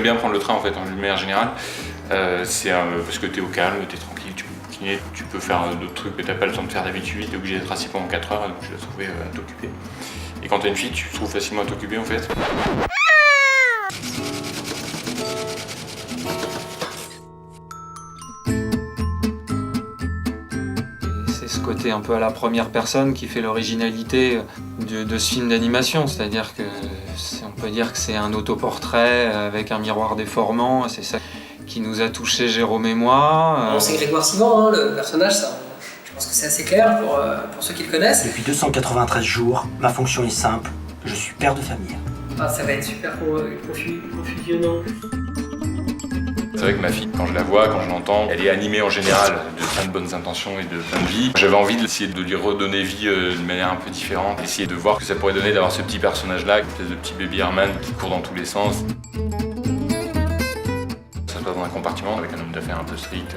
bien prendre le train en fait, en lumière générale. C'est parce que t'es au calme, t'es tranquille, tu peux bouquiner, tu peux faire d'autres trucs que t'as pas le temps de faire d'habitude, t'es obligé d'être assis pendant 4 heures, donc tu dois trouver à t'occuper. Et quand t'as une fille, tu trouves facilement à t'occuper en fait. C'est ce côté un peu à la première personne qui fait l'originalité de ce film d'animation, c'est-à-dire que on peut dire que c'est un autoportrait avec un miroir déformant, c'est ça qui nous a touché Jérôme et moi. Bon, c'est Grégoire Sivan, hein, le personnage, ça, je pense que c'est assez clair pour ceux qui le connaissent. Depuis 293 jours, ma fonction est simple, je suis père de famille. Ah, ça va être super confusionnant. C'est vrai que ma fille, quand je la vois, quand je l'entends, elle est animée en général de plein de bonnes intentions et de plein de vie. J'avais envie d'essayer de lui redonner vie d'une manière un peu différente, essayer de voir ce que ça pourrait donner d'avoir ce petit personnage-là, une espèce de petit baby Herman qui court dans tous les sens. Ça se passe dans un compartiment avec un homme d'affaires un peu strict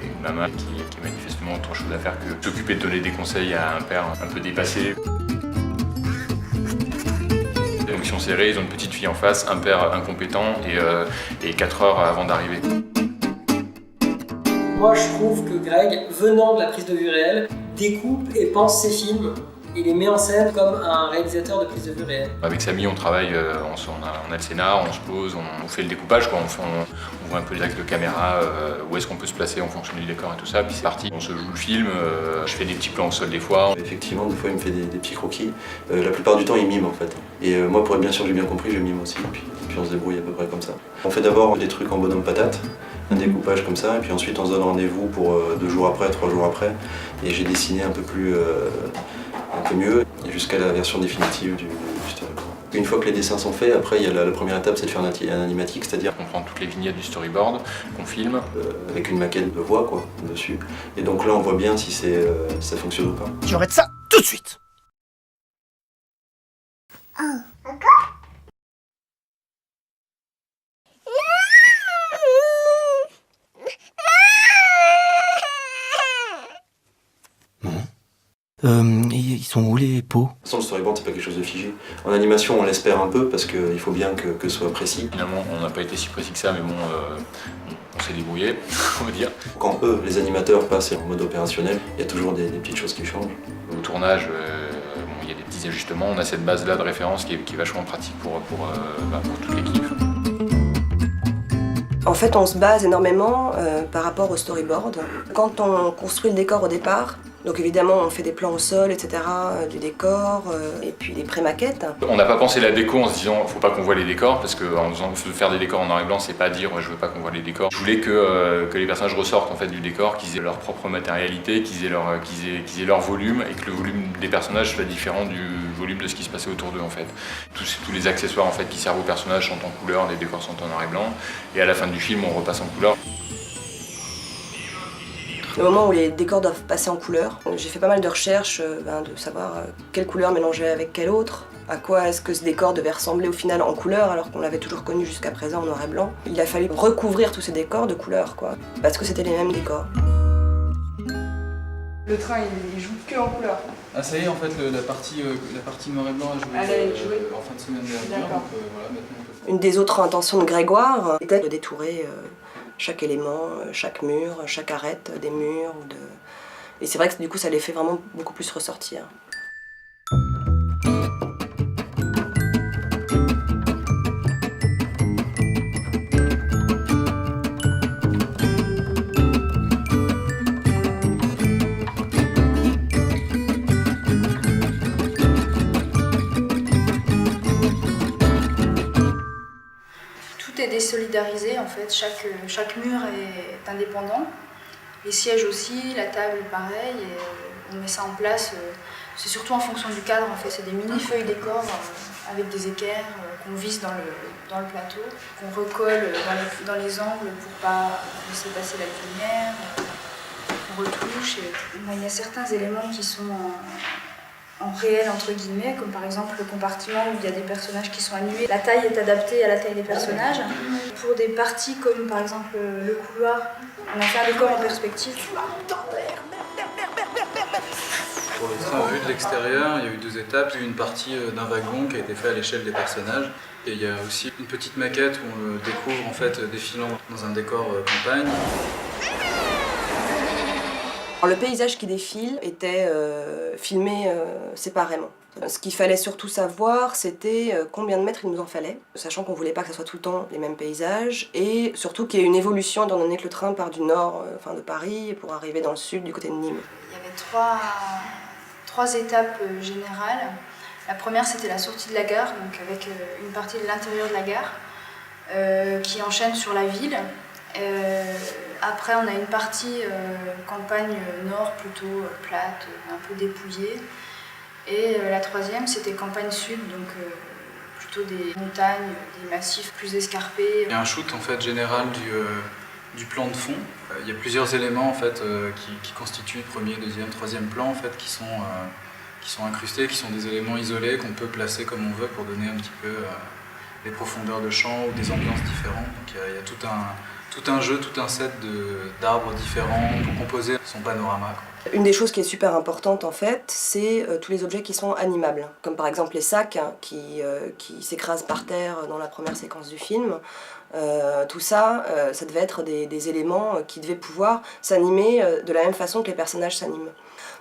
et une maman qui a manifestement autre chose à faire que s'occuper de donner des conseils à un père un peu dépassé. Donc ils sont serrés, ils ont une petite fille en face, un père incompétent et 4 heures avant d'arriver. Moi je trouve que Greg, venant de la prise de vue réelle, découpe et pense ses films et les met en scène comme un réalisateur de prise de vue réelle. Avec Samy on travaille, on a le scénar, on se pose, on fait le découpage, quoi. On voit un peu les axes de caméra, où est-ce qu'on peut se placer en fonction du décor et tout ça, puis c'est parti. On se joue le film, je fais des petits plans au sol des fois. Effectivement, des fois il me fait des petits croquis. La plupart du temps il mime en fait. Et moi pour être bien sûr que j'ai bien compris, je mime aussi. Et puis on se débrouille à peu près comme ça. On fait d'abord des trucs en bonhomme patate, un découpage comme ça, et puis ensuite on se donne rendez-vous pour 2 jours après, 3 jours après. Et j'ai dessiné un peu mieux, jusqu'à la version définitive du storyboard. Une fois que les dessins sont faits, après il y a la première étape, c'est de faire un animatique, c'est-à-dire On prend toutes les vignettes du storyboard, qu'on filme. avec une maquette de voix quoi, dessus. Et donc là on voit bien si ça fonctionne ou pas. J'arrête ça tout de suite. Ils sont où les pots? De toute façon, le storyboard, c'est pas quelque chose de figé. En animation, on l'espère un peu parce qu'il faut bien que ce soit précis. Finalement, on n'a pas été si précis que ça, mais bon, on s'est débrouillé, on va dire. Quand eux, les animateurs, passent en mode opérationnel, il y a toujours des petites choses qui changent. Au tournage, il y a des petits ajustements. On a cette base-là de référence qui est vachement pratique pour toute l'équipe. En fait, on se base énormément par rapport au storyboard. Quand on construit le décor au départ, donc évidemment on fait des plans au sol, etc., du décor, et puis des pré-maquettes. On n'a pas pensé la déco en se disant faut pas qu'on voit les décors, parce que faire des décors en noir et blanc, c'est pas dire je veux pas qu'on voit les décors. Je voulais que les personnages ressortent en fait du décor, qu'ils aient leur propre matérialité, qu'ils aient leur volume, et que le volume des personnages soit différent du volume de ce qui se passait autour d'eux en fait. Tous les accessoires en fait qui servent aux personnages sont en couleur, les décors sont en noir et blanc, et à la fin du film on repasse en couleur. Au moment où les décors doivent passer en couleur, j'ai fait pas mal de recherches de savoir quelle couleur mélanger avec quelle autre, à quoi est-ce que ce décor devait ressembler au final en couleur alors qu'on l'avait toujours connu jusqu'à présent en noir et blanc. Il a fallu recouvrir tous ces décors de couleur, quoi, parce que c'était les mêmes décors. Le train, il joue que en couleur. Ah ça y est, en fait, la partie noir et blanc a joué en fin de semaine dernière, donc voilà, maintenant on peut faire. Une des autres intentions de Grégoire était de détourer chaque élément, chaque mur, chaque arête des murs. Et c'est vrai que du coup ça les fait vraiment beaucoup plus ressortir. Désolidarisé en fait, chaque mur est indépendant. Les sièges aussi, la table pareil, et on met ça en place. C'est surtout en fonction du cadre en fait, c'est des mini feuilles décor avec des équerres qu'on visse dans le plateau, qu'on recolle dans les angles pour pas laisser passer la lumière, qu'on retouche. Il y a certains éléments qui sont en réel entre guillemets, comme par exemple le compartiment où il y a des personnages qui sont animés. La taille est adaptée à la taille des personnages. Pour des parties comme par exemple le couloir, on a fait un décor en perspective. Pour le train vu de l'extérieur, il y a eu 2 étapes. Il y a eu une partie d'un wagon qui a été fait à l'échelle des personnages. Et il y a aussi une petite maquette où on le découvre en fait défilant dans un décor campagne. Alors, le paysage qui défile était filmé séparément. Ce qu'il fallait surtout savoir, c'était combien de mètres il nous en fallait, sachant qu'on voulait pas que ce soit tout le temps les mêmes paysages, et surtout qu'il y ait une évolution étant donné que le train part du nord, de Paris, pour arriver dans le sud, du côté de Nîmes. Il y avait trois étapes générales. La première, c'était la sortie de la gare, donc avec une partie de l'intérieur de la gare qui enchaîne sur la ville. Après, on a une partie campagne nord, plutôt plate, un peu dépouillée. Et la troisième, c'était campagne sud, donc plutôt des montagnes, des massifs plus escarpés. Il y a un shoot en fait général du plan de fond. Il y a plusieurs éléments en fait qui constituent premier, deuxième, troisième plan en fait qui sont incrustés, qui sont des éléments isolés qu'on peut placer comme on veut pour donner un petit peu des profondeurs de champ ou des ambiances différentes. Donc il y a tout un jeu, tout un set d'arbres différents pour composer son panorama, quoi. Une des choses qui est super importante en fait, c'est tous les objets qui sont animables, comme par exemple les sacs qui s'écrasent par terre dans la première séquence du film. Tout ça, ça devait être des éléments qui devaient pouvoir s'animer de la même façon que les personnages s'animent.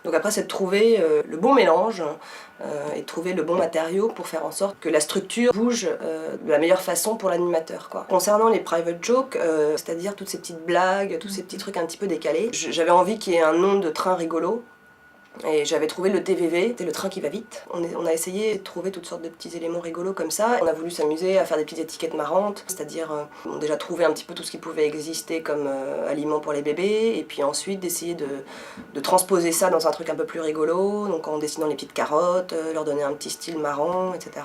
Donc après, c'est de trouver le bon mélange et de trouver le bon matériau pour faire en sorte que la structure bouge de la meilleure façon pour l'animateur, quoi. Concernant les private jokes, c'est-à-dire toutes ces petites blagues, tous ces petits trucs un petit peu décalés, j'avais envie qu'il y ait un nom de train rigolo. Et j'avais trouvé le TVV, c'est le train qui va vite. On a essayé de trouver toutes sortes de petits éléments rigolos comme ça. On a voulu s'amuser à faire des petites étiquettes marrantes, c'est-à-dire on a déjà trouvé un petit peu tout ce qui pouvait exister comme aliments pour les bébés, et puis ensuite d'essayer de transposer ça dans un truc un peu plus rigolo, donc en dessinant les petites carottes, leur donner un petit style marrant, etc.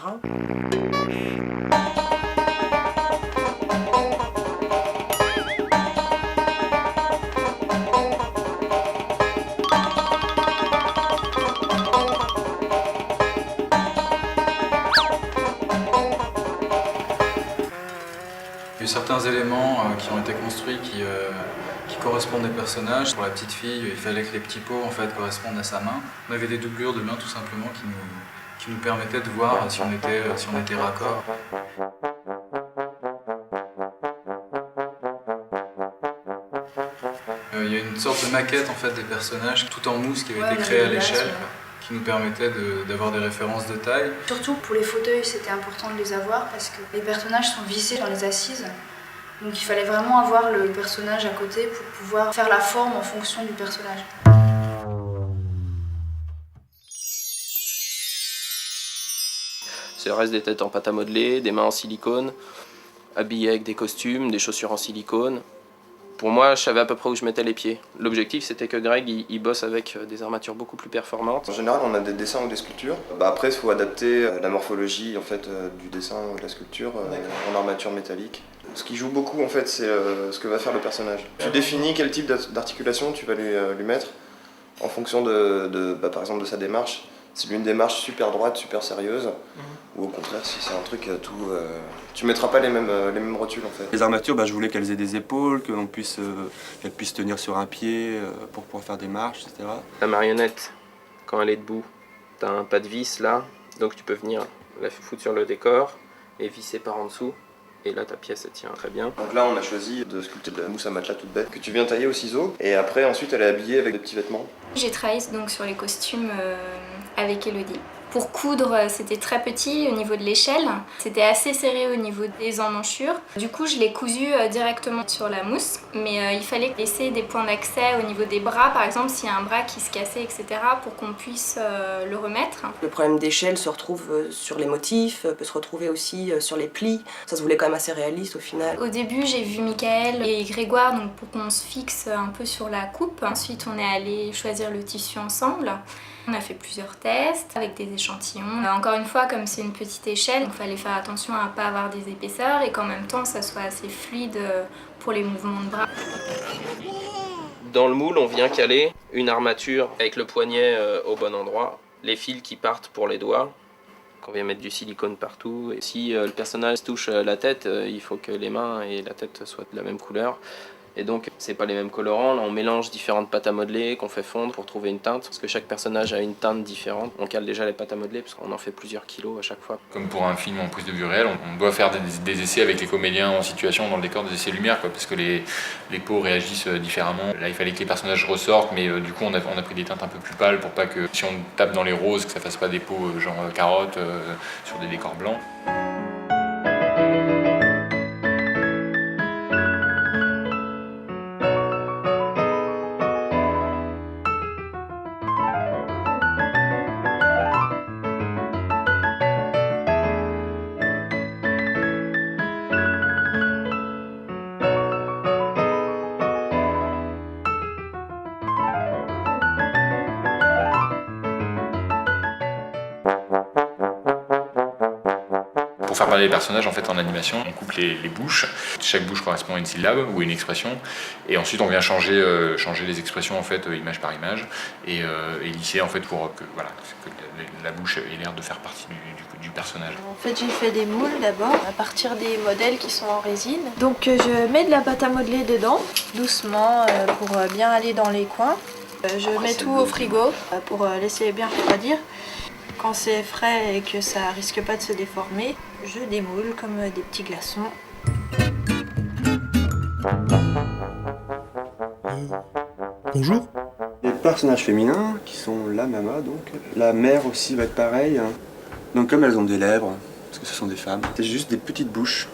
Certains éléments qui ont été construits qui correspondent aux personnages. Pour la petite fille, il fallait que les petits pots en fait, correspondent à sa main. On avait des doublures de main tout simplement qui nous permettaient de voir si on était raccord. Il y a une sorte de maquette en fait, des personnages tout en mousse qui avait été créée à l'échelle, qui nous permettait d'avoir des références de taille. Surtout pour les fauteuils, c'était important de les avoir parce que les personnages sont vissés dans les assises. Donc il fallait vraiment avoir le personnage à côté pour pouvoir faire la forme en fonction du personnage. C'est le reste des têtes en pâte à modeler, des mains en silicone, habillées avec des costumes, des chaussures en silicone. Pour moi, je savais à peu près où je mettais les pieds. L'objectif, c'était que Greg, il bosse avec des armatures beaucoup plus performantes. En général, on a des dessins ou des sculptures. Après, il faut adapter la morphologie en fait, du dessin ou de la sculpture en armature métallique. Ce qui joue beaucoup, en fait, c'est ce que va faire le personnage. Tu définis quel type d'articulation tu vas lui mettre en fonction par exemple, de sa démarche. C'est une démarche super droite, super sérieuse, ou au contraire, si c'est un truc tout... tu mettras pas les mêmes rotules en fait. Les armatures, je voulais qu'elles aient des épaules, qu'elles puissent tenir sur un pied pour pouvoir faire des marches, etc. La marionnette, quand elle est debout, t'as un pas de vis là, donc tu peux venir la foutre sur le décor et visser par en dessous. Et là, ta pièce, elle tient très bien. Donc là, on a choisi de sculpter de la mousse à matelas toute bête, que tu viens tailler au ciseau, et après, ensuite, elle est habillée avec des petits vêtements. J'ai travaillé donc sur les costumes avec Elodie. Pour coudre, c'était très petit au niveau de l'échelle. C'était assez serré au niveau des emmanchures. Du coup, je l'ai cousu directement sur la mousse. Mais il fallait laisser des points d'accès au niveau des bras, par exemple, s'il y a un bras qui se cassait, etc., pour qu'on puisse le remettre. Le problème d'échelle se retrouve sur les motifs, peut se retrouver aussi sur les plis. Ça se voulait quand même assez réaliste au final. Au début, j'ai vu Mickaël et Grégoire donc, pour qu'on se fixe un peu sur la coupe. Ensuite, on est allé choisir le tissu ensemble. On a fait plusieurs tests avec des échantillons. Encore une fois, comme c'est une petite échelle, il fallait faire attention à ne pas avoir des épaisseurs et qu'en même temps, ça soit assez fluide pour les mouvements de bras. Dans le moule, on vient caler une armature avec le poignet au bon endroit, les fils qui partent pour les doigts, qu'on vient mettre du silicone partout. Et si le personnage touche la tête, il faut que les mains et la tête soient de la même couleur. Et donc c'est pas les mêmes colorants, là on mélange différentes pâtes à modeler qu'on fait fondre pour trouver une teinte, parce que chaque personnage a une teinte différente. On cale déjà les pâtes à modeler parce qu'on en fait plusieurs kilos à chaque fois. Comme pour un film en prise de vue réelle, on doit faire des essais avec les comédiens en situation dans le décor, des essais lumière, quoi, parce que les peaux réagissent différemment. Là il fallait que les personnages ressortent, mais du coup on a pris des teintes un peu plus pâles pour pas que si on tape dans les roses, que ça fasse pas des peaux genre carottes sur des décors blancs. Pour faire parler les personnages, en fait, en animation, on coupe les bouches. Chaque bouche correspond à une syllabe ou une expression. Et ensuite, on vient changer les expressions, en fait, image par image, et lisser, en fait, pour que la bouche ait l'air de faire partie du personnage. En fait, j'ai fait des moules d'abord, à partir des modèles qui sont en résine. Donc, je mets de la pâte à modeler dedans, doucement, pour bien aller dans les coins. Je mets tout au frigo pour laisser bien refroidir. Quand c'est frais et que ça risque pas de se déformer, je démoule comme des petits glaçons. Bonjour. Les personnages féminins qui sont la mama, donc la mère aussi va être pareil. Donc comme elles ont des lèvres, parce que ce sont des femmes, c'est juste des petites bouches.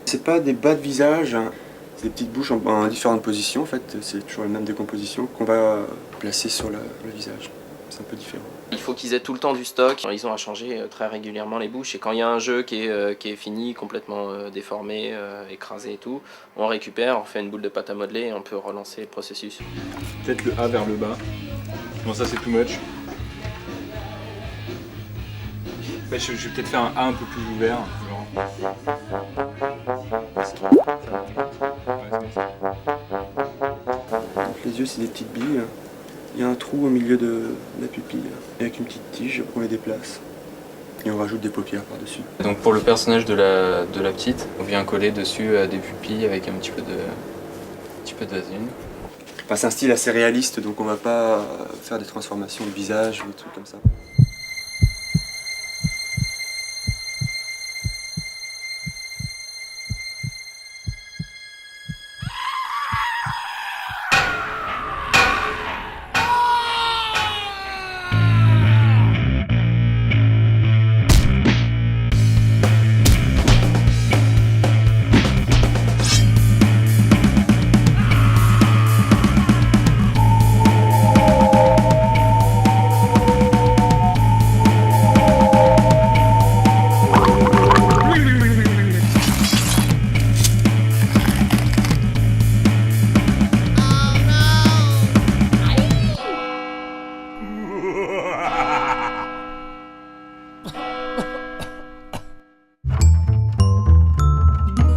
C'est pas des bas de visage, c'est des petites bouches en différentes positions. En fait, c'est toujours la même décomposition qu'on va placer sur le visage. C'est un peu différent. Il faut qu'ils aient tout le temps du stock. Ils ont à changer très régulièrement les bouches. Et quand il y a un jeu qui est fini, complètement déformé, écrasé et tout, on récupère, on fait une boule de pâte à modeler et on peut relancer le processus. Peut-être le A vers le bas. Bon, ça c'est too much. Ouais, je vais peut-être faire un A un peu plus ouvert. Donc les yeux, c'est des petites billes. Il y a un trou au milieu de la pupille, avec une petite tige qu'on les déplace. Et on rajoute des paupières par-dessus. Donc pour le personnage de la petite, on vient coller dessus des pupilles avec un petit peu d'azine. Enfin, c'est un style assez réaliste, donc on va pas faire des transformations de visage ou des trucs comme ça.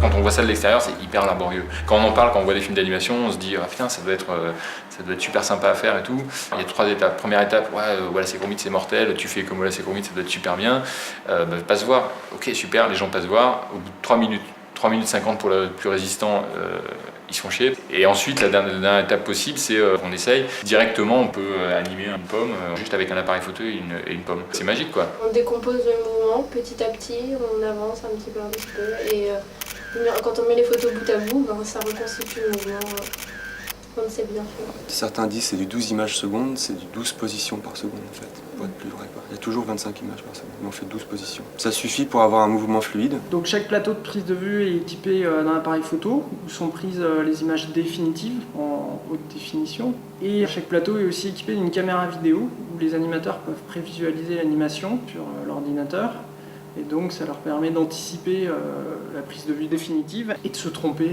Quand on voit ça de l'extérieur, c'est hyper laborieux. Quand on en parle, quand on voit des films d'animation, on se dit ah, putain, ça doit être super sympa à faire et tout. Il y a 3 étapes. Première étape, Wallace et Gromit c'est mortel, tu fais comme Wallace et Gromit, ça doit être super bien. Passe voir, ok super, les gens passent voir. Au bout de 3 minutes 50 pour le plus résistant, ils se font chier. Et ensuite, la dernière étape possible, c'est qu'on essaye. Directement, on peut animer une pomme juste avec un appareil photo et une pomme. C'est magique quoi. On décompose le mouvement petit à petit, on avance un petit peu, et quand on met les photos bout à bout, ça reconstitue le mouvement quand c'est bien fait. Certains disent c'est du 12 images secondes, c'est du 12 positions par seconde en fait, pour être plus vrai. Il y a toujours 25 images par seconde, mais on fait 12 positions. Ça suffit pour avoir un mouvement fluide. Donc chaque plateau de prise de vue est équipé d'un appareil photo où sont prises les images définitives en haute définition. Et chaque plateau est aussi équipé d'une caméra vidéo où les animateurs peuvent prévisualiser l'animation sur l'ordinateur. Et donc ça leur permet d'anticiper la prise de vue définitive et de se tromper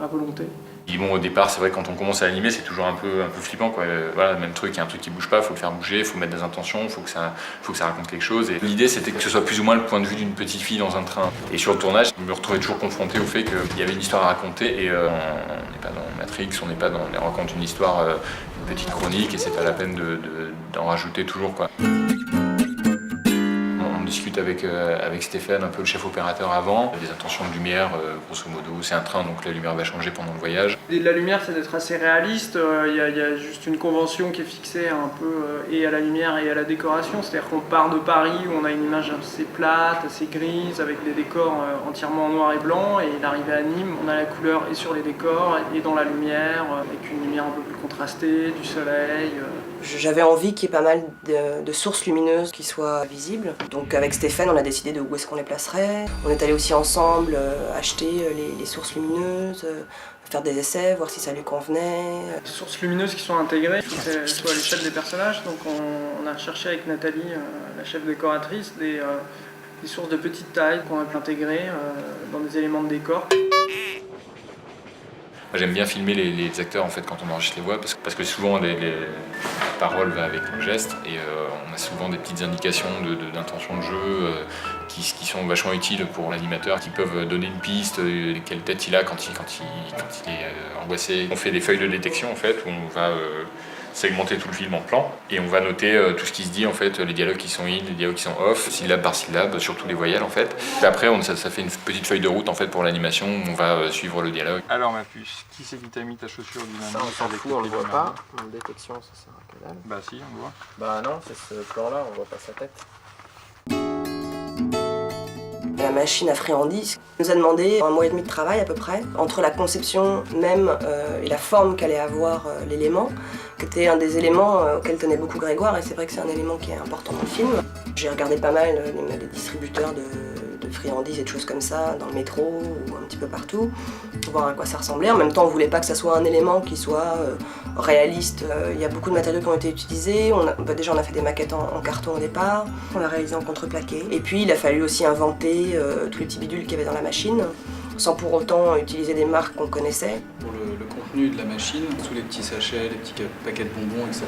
à volonté. Et bon, au départ, c'est vrai que quand on commence à animer, c'est toujours un peu flippant, quoi. Voilà, même truc, il y a un truc qui bouge pas, il faut le faire bouger, il faut mettre des intentions, il faut que ça raconte quelque chose. Et l'idée, c'était que ce soit plus ou moins le point de vue d'une petite fille dans un train. Et sur le tournage, je me retrouvais toujours confronté au fait qu'il y avait une histoire à raconter et on n'est pas dans Matrix, on n'est pas dans on raconte une histoire, une petite chronique et c'est pas la peine d'en rajouter toujours, quoi. On discute avec Stéphane, un peu le chef opérateur avant, des intentions de lumière, grosso modo, c'est un train donc la lumière va changer pendant le voyage. Et la lumière, c'est d'être assez réaliste, il y a juste une convention qui est fixée un peu et à la lumière et à la décoration, c'est-à-dire qu'on part de Paris où on a une image assez plate, assez grise, avec des décors entièrement en noir et blanc, et l'arrivée à Nîmes, on a la couleur et sur les décors et dans la lumière, avec une lumière un peu plus contrastée, du soleil. J'avais envie qu'il y ait pas mal de sources lumineuses qui soient visibles. Donc avec Stéphane, on a décidé de où est-ce qu'on les placerait. On est allé aussi ensemble acheter les sources lumineuses, faire des essais, voir si ça lui convenait. Les sources lumineuses qui sont intégrées, il faut qu'elles soient à l'échelle des personnages. Donc on a cherché avec Nathalie, la chef décoratrice, des sources de petite taille qu'on a pu intégrer dans des éléments de décor. J'aime bien filmer les acteurs en fait quand on enregistre les voix parce que souvent la parole va avec le geste et on a souvent des petites indications d'intention de jeu qui sont vachement utiles pour l'animateur, qui peuvent donner une piste, quelle tête il a quand il est angoissé. On fait des feuilles de détection en fait où on va segmenter tout le film en plans et on va noter tout ce qui se dit en fait, les dialogues qui sont in, les dialogues qui sont off, syllabe par syllabe, surtout les voyelles en fait. Et après ça fait une petite feuille de route en fait pour l'animation où on va suivre le dialogue. Alors ma puce, qui c'est qui t'a mis ta chaussure dynamique? Ça on s'en fout, on le voit pas. En détection ça sert à que dalle. Bah si, on le voit. Bah non, c'est ce plan là, on voit pas sa tête. La machine à friandises nous a demandé 1 mois et demi de travail à peu près, entre la conception même et la forme qu'allait avoir l'élément, qui était un des éléments auxquels tenait beaucoup Grégoire, et c'est vrai que c'est un élément qui est important dans le film. J'ai regardé pas mal les distributeurs de friandises et de choses comme ça, dans le métro ou un petit peu partout, pour voir à quoi ça ressemblait. En même temps, on voulait pas que ça soit un élément qui soit réaliste. Il y a beaucoup de matériaux qui ont été utilisés. Déjà, on a fait des maquettes en carton au départ. On l'a réalisé en contreplaqué. Et puis, il a fallu aussi inventer tous les petits bidules qu'il y avait dans la machine, sans pour autant utiliser des marques qu'on connaissait. Pour le contenu de la machine, tous les petits sachets, les petits paquets de bonbons, etc.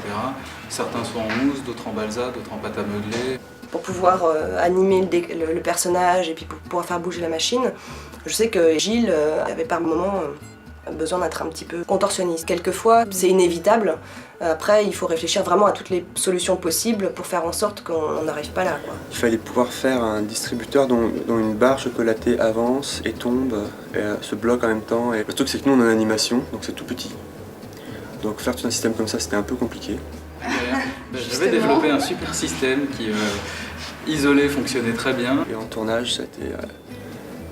Certains sont en mousse, d'autres en balsa, d'autres en pâte à modeler. Pour pouvoir animer le personnage et puis pour pouvoir faire bouger la machine, je sais que Gilles avait par moments besoin d'être un petit peu contorsionniste. Quelquefois, c'est inévitable. Après, il faut réfléchir vraiment à toutes les solutions possibles pour faire en sorte qu'on n'arrive pas là, quoi. Il fallait pouvoir faire un distributeur dont une barre chocolatée avance et tombe et se bloque en même temps. Et le truc, c'est que nous, on est en animation, donc c'est tout petit. Donc faire tout un système comme ça, c'était un peu compliqué. J'avais développé un super système qui, isolé, fonctionnait très bien. Et en tournage, c'était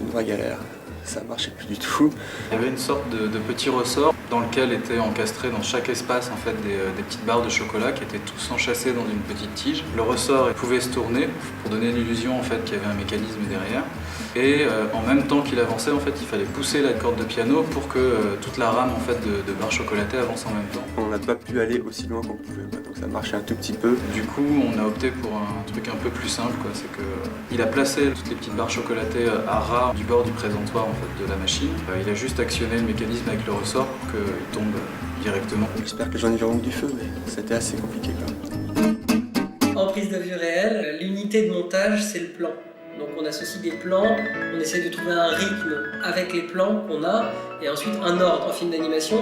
une vraie galère. Ça marchait plus du tout. Il y avait une sorte de petit ressort dans lequel étaient encastrés dans chaque espace en fait, des petites barres de chocolat qui étaient tous enchâssées dans une petite tige. Le ressort pouvait se tourner pour donner l'illusion en fait, qu'il y avait un mécanisme derrière. Et en même temps qu'il avançait, en fait, il fallait pousser la corde de piano pour que toute la rame en fait, de barres chocolatées avance en même temps. On n'a pas pu aller aussi loin qu'on pouvait, quoi. Donc ça marchait un tout petit peu. Du coup, on a opté pour un truc un peu plus simple, quoi. C'est qu'il a placé toutes les petites barres chocolatées à ras du bord du présentoir en fait, de la machine. Il a juste actionné le mécanisme avec le ressort pour qu'il tombe directement. J'espère que les gens y verront du feu, mais c'était assez compliqué quand même. En prise de vue réelle, l'unité de montage, c'est le plan. Donc on associe des plans, on essaie de trouver un rythme avec les plans qu'on a, et ensuite un ordre. En film d'animation,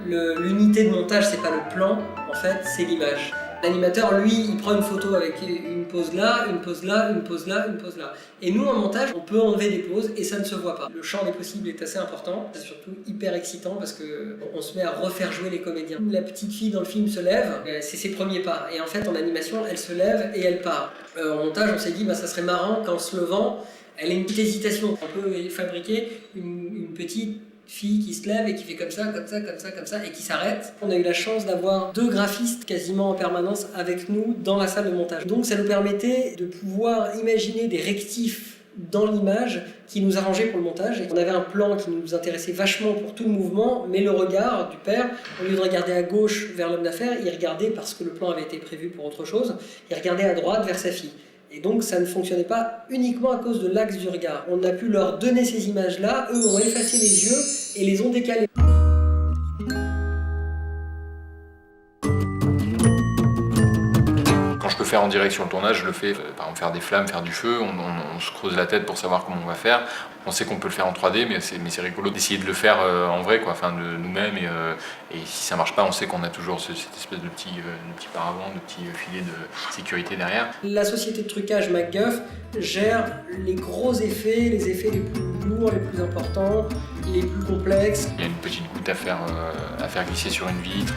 l'unité de montage, c'est pas le plan, en fait, c'est l'image. L'animateur, lui, il prend une photo avec une pause là, une pause là, une pause là, une pause là. Et nous, en montage, on peut enlever des pauses et ça ne se voit pas. Le champ des possibles est assez important, c'est surtout hyper excitant parce qu'on se met à refaire jouer les comédiens. La petite fille dans le film se lève, c'est ses premiers pas. Et en fait, en animation, elle se lève et elle part. En montage, on s'est dit, ça serait marrant qu'en se levant, elle ait une petite hésitation. On peut fabriquer une petite fille qui se lève et qui fait comme ça, comme ça, comme ça, comme ça, et qui s'arrête. On a eu la chance d'avoir 2 graphistes quasiment en permanence avec nous dans la salle de montage. Donc ça nous permettait de pouvoir imaginer des rectifs dans l'image qui nous arrangeaient pour le montage. Et on avait un plan qui nous intéressait vachement pour tout le mouvement, mais le regard du père, au lieu de regarder à gauche vers l'homme d'affaires, il regardait, parce que le plan avait été prévu pour autre chose, il regardait à droite vers sa fille. Et donc ça ne fonctionnait pas uniquement à cause de l'axe du regard. On a pu leur donner ces images-là, eux ont effacé les yeux et les ont décalés. Quand je je peux faire en direct sur le tournage, je le fais. Par exemple, faire des flammes, faire du feu, on se creuse la tête pour savoir comment on va faire. On sait qu'on peut le faire en 3D, mais c'est rigolo d'essayer de le faire en vrai, quoi, enfin, de nous-mêmes. Et si ça marche pas, on sait qu'on a toujours cette espèce de petit paravent, de petit filet de sécurité derrière. La société de trucage MacGuff gère les gros effets, les effets les plus lourds, les plus importants, les plus complexes. Il y a une petite goutte à faire glisser sur une vitre.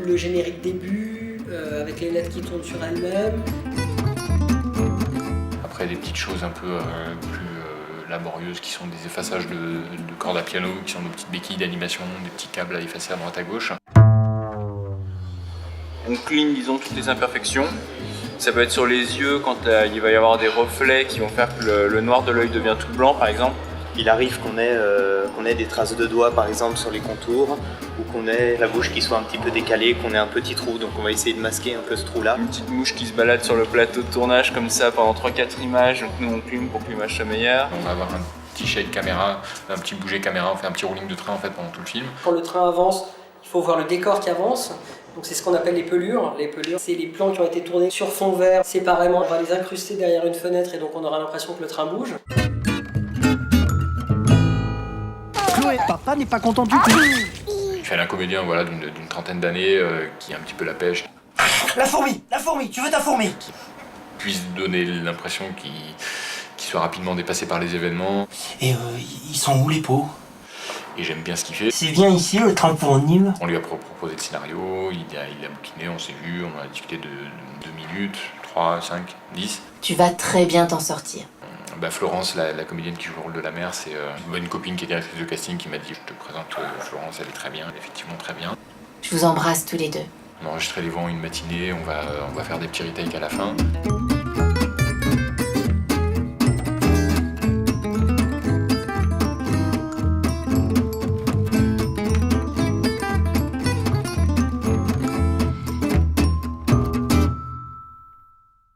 Le générique début, avec les lettres qui tournent sur elles-mêmes. Après, des petites choses un peu plus laborieuses qui sont des effaçages de cordes à piano, qui sont nos petites béquilles d'animation, des petits câbles à effacer à droite à gauche. On clean, disons, toutes les imperfections. Ça peut être sur les yeux quand il va y avoir des reflets qui vont faire que le noir de l'œil devient tout blanc, par exemple. Il arrive qu'on ait des traces de doigts par exemple sur les contours, ou qu'on ait la bouche qui soit un petit peu décalée, qu'on ait un petit trou, donc on va essayer de masquer un peu ce trou là. Une petite mouche qui se balade sur le plateau de tournage comme ça pendant 3-4 images, donc nous on clean pour que l'image soit meilleure. On va avoir un petit shake caméra, un petit bouger caméra, on fait un petit rolling de train en fait pendant tout le film. Quand le train avance, il faut voir le décor qui avance. Donc c'est ce qu'on appelle les pelures. Les pelures, c'est les plans qui ont été tournés sur fond vert séparément. On va les incruster derrière une fenêtre et donc on aura l'impression que le train bouge. Chloé, papa n'est pas content du tout. Je suis un comédien voilà, d'une trentaine d'années qui a un petit peu la pêche. La fourmi, tu veux ta fourmi? Qui puisse donner l'impression qu'il soit rapidement dépassé par les événements. Et ils sont où les pots? Et j'aime bien ce qu'il fait. C'est bien ici, le train pour Nîmes. On lui a proposé le scénario, il a bouquiné, on s'est vu, on a discuté de 2 minutes, 3, 5, 10. Tu vas très bien t'en sortir. Florence, la comédienne qui joue le rôle de la mère, c'est une copine qui est directrice de casting qui m'a dit je te présente Florence, elle est très bien, elle est effectivement très bien. Je vous embrasse tous les deux. On a enregistré les voix en une matinée, on va faire des petits retakes à la fin.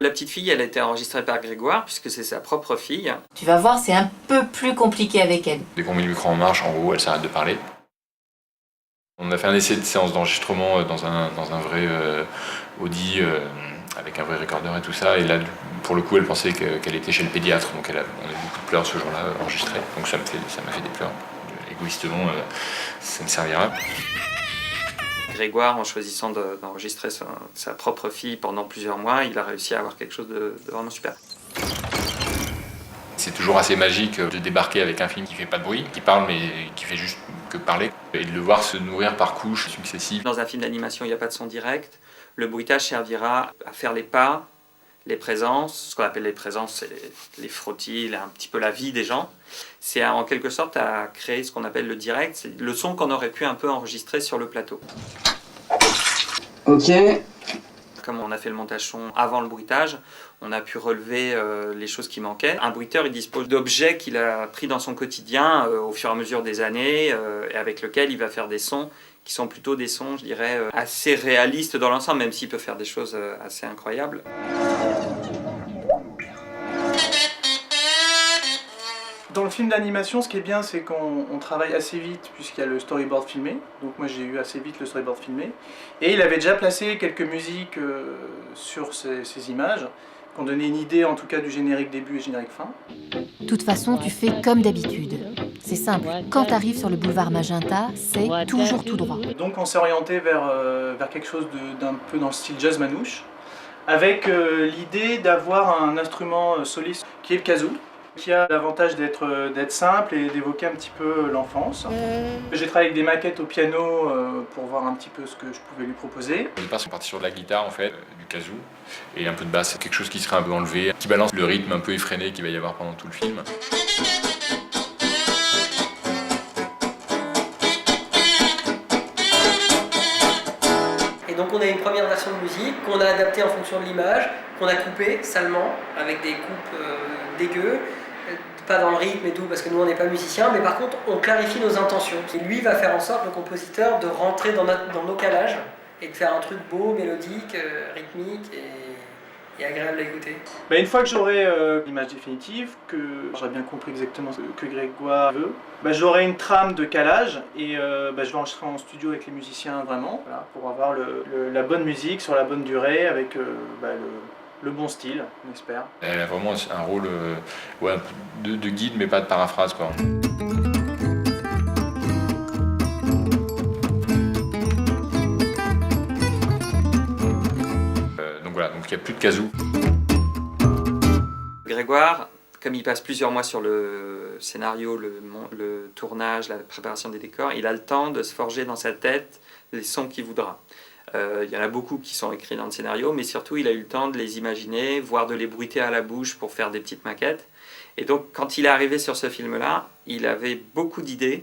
La petite fille, elle a été enregistrée par Grégoire, puisque c'est sa propre fille. Tu vas voir, c'est un peu plus compliqué avec elle. Dès qu'on met le micro en marche, en haut, elle s'arrête de parler. On a fait un essai de séance d'enregistrement dans un vrai Audi, avec un vrai recordeur et tout ça. Et là, pour le coup, elle pensait qu'elle était chez le pédiatre. Donc on a eu beaucoup de pleurs ce jour-là enregistrés. Donc ça m'a fait des pleurs. Égoïstement, ça me servira. Grégoire, en choisissant d'enregistrer sa propre fille pendant plusieurs mois, il a réussi à avoir quelque chose de vraiment super. C'est toujours assez magique de débarquer avec un film qui fait pas de bruit, qui parle mais qui fait juste que parler, et de le voir se nourrir par couches successives. Dans un film d'animation, il n'y a pas de son direct. Le bruitage servira à faire les pas, les présences. Ce qu'on appelle les présences, c'est les frottis, un petit peu la vie des gens. C'est en quelque sorte à créer ce qu'on appelle le direct, c'est le son qu'on aurait pu un peu enregistrer sur le plateau. Ok. Comme on a fait le montage son avant le bruitage, on a pu relever les choses qui manquaient. Un bruiteur, il dispose d'objets qu'il a pris dans son quotidien au fur et à mesure des années et avec lesquels il va faire des sons qui sont plutôt des sons, je dirais, assez réalistes dans l'ensemble, même s'il peut faire des choses assez incroyables. Dans le film d'animation, ce qui est bien, c'est qu'on travaille assez vite puisqu'il y a le storyboard filmé. Donc moi j'ai eu assez vite le storyboard filmé. Et il avait déjà placé quelques musiques sur ces images, qui ont donné une idée en tout cas du générique début et générique fin. De toute façon, tu fais comme d'habitude. C'est simple, quand tu arrives sur le boulevard Magenta, c'est toujours tout droit. Donc on s'est orienté vers quelque chose d'un peu dans le style jazz manouche, avec l'idée d'avoir un instrument soliste qui est le kazoo, qui a l'avantage d'être simple et d'évoquer un petit peu l'enfance. J'ai travaillé avec des maquettes au piano pour voir un petit peu ce que je pouvais lui proposer. Au départ, c'est parti sur de la guitare en fait, du kazoo, et un peu de basse, c'est quelque chose qui serait un peu enlevé, qui balance le rythme un peu effréné qu'il va y avoir pendant tout le film. Et donc on a une première version de musique qu'on a adaptée en fonction de l'image, qu'on a coupée salement, avec des coupes dégueu, pas dans le rythme et tout, parce que nous on n'est pas musiciens, mais par contre on clarifie nos intentions. Et lui va faire en sorte, le compositeur, de rentrer dans nos calages et de faire un truc beau, mélodique, rythmique et agréable à écouter. Une fois que j'aurai l'image définitive, que j'aurai bien compris exactement ce que Grégoire veut, j'aurai une trame de calage et je vais enregistrer en studio avec les musiciens vraiment, voilà, pour avoir la bonne musique sur la bonne durée avec le bon style, on espère. Elle a vraiment un rôle de guide mais pas de paraphrase, quoi. Donc il n'y a plus de kazoo. Grégoire, comme il passe plusieurs mois sur le scénario, le tournage, la préparation des décors, il a le temps de se forger dans sa tête les sons qu'il voudra. Il y en a beaucoup qui sont écrits dans le scénario, mais surtout il a eu le temps de les imaginer, voire de les bruiter à la bouche pour faire des petites maquettes. Et donc quand il est arrivé sur ce film-là, il avait beaucoup d'idées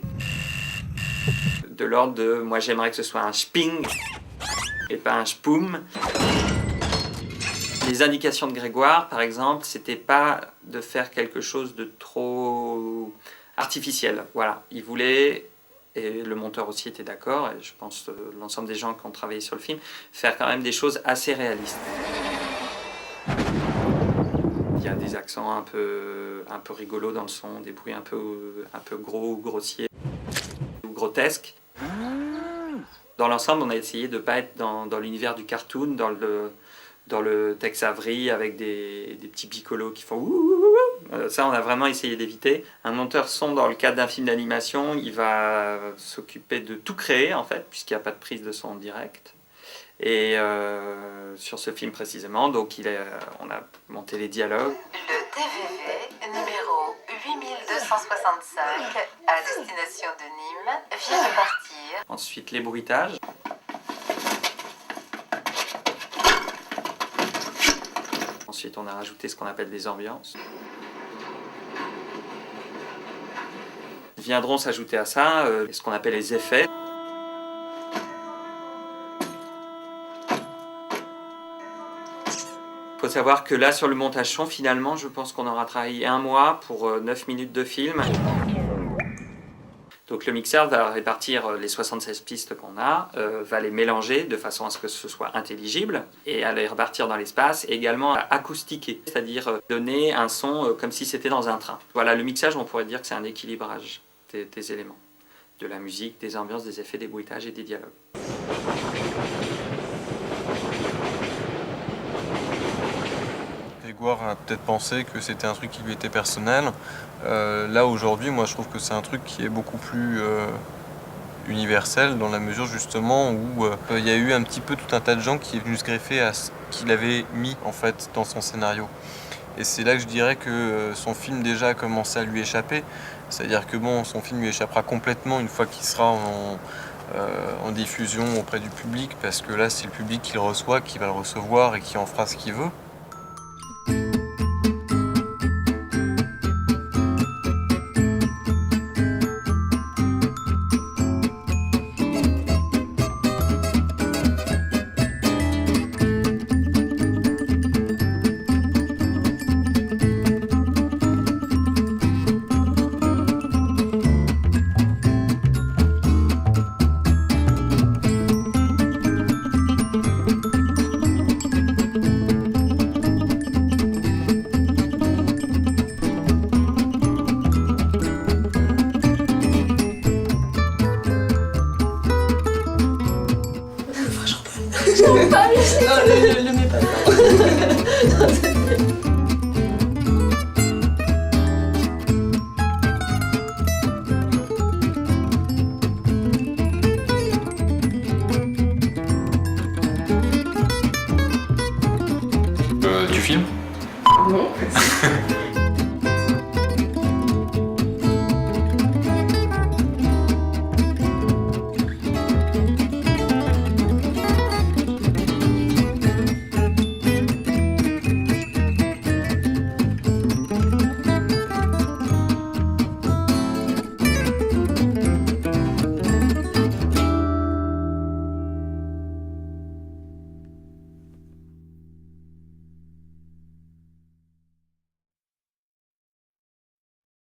de l'ordre de « moi j'aimerais que ce soit un sping et pas un spoum ». Les indications de Grégoire, par exemple, c'était pas de faire quelque chose de trop artificiel. Voilà, il voulait, et le monteur aussi était d'accord, et je pense l'ensemble des gens qui ont travaillé sur le film, faire quand même des choses assez réalistes. Il y a des accents un peu rigolos dans le son, des bruits un peu gros, grossiers ou grotesques. Dans l'ensemble, on a essayé de ne pas être dans l'univers du cartoon, dans le Tex Avery avec des petits picolos qui font ouh. Ça, on a vraiment essayé d'éviter. Un monteur son, dans le cadre d'un film d'animation, il va s'occuper de tout créer, en fait, puisqu'il n'y a pas de prise de son en direct. Et sur ce film précisément, donc on a monté les dialogues. Le TVV numéro 8265 à destination de Nîmes vient de partir. Ensuite, les bruitages. Ensuite, on a rajouté ce qu'on appelle des ambiances. Viendront s'ajouter à ça ce qu'on appelle les effets. Il faut savoir que là, sur le montage son, finalement, je pense qu'on aura travaillé 1 mois pour 9 minutes de film. Donc le mixeur va répartir les 76 pistes qu'on a, va les mélanger de façon à ce que ce soit intelligible et à les repartir dans l'espace, et également à acoustiquer, c'est-à-dire donner un son comme si c'était dans un train. Voilà, le mixage, on pourrait dire que c'est un équilibrage des éléments, de la musique, des ambiances, des effets, des bruitages et des dialogues. Grégoire a peut-être pensé que c'était un truc qui lui était personnel. Là aujourd'hui, moi je trouve que c'est un truc qui est beaucoup plus universel dans la mesure justement où il y a eu un petit peu tout un tas de gens qui est venu se greffer à ce qu'il avait mis en fait dans son scénario. Et c'est là que je dirais que son film déjà a commencé à lui échapper. C'est-à-dire que bon, son film lui échappera complètement une fois qu'il sera en diffusion auprès du public, parce que là c'est le public qui le reçoit, qui va le recevoir et qui en fera ce qu'il veut. Le mets pas. Tu filmes ? Non.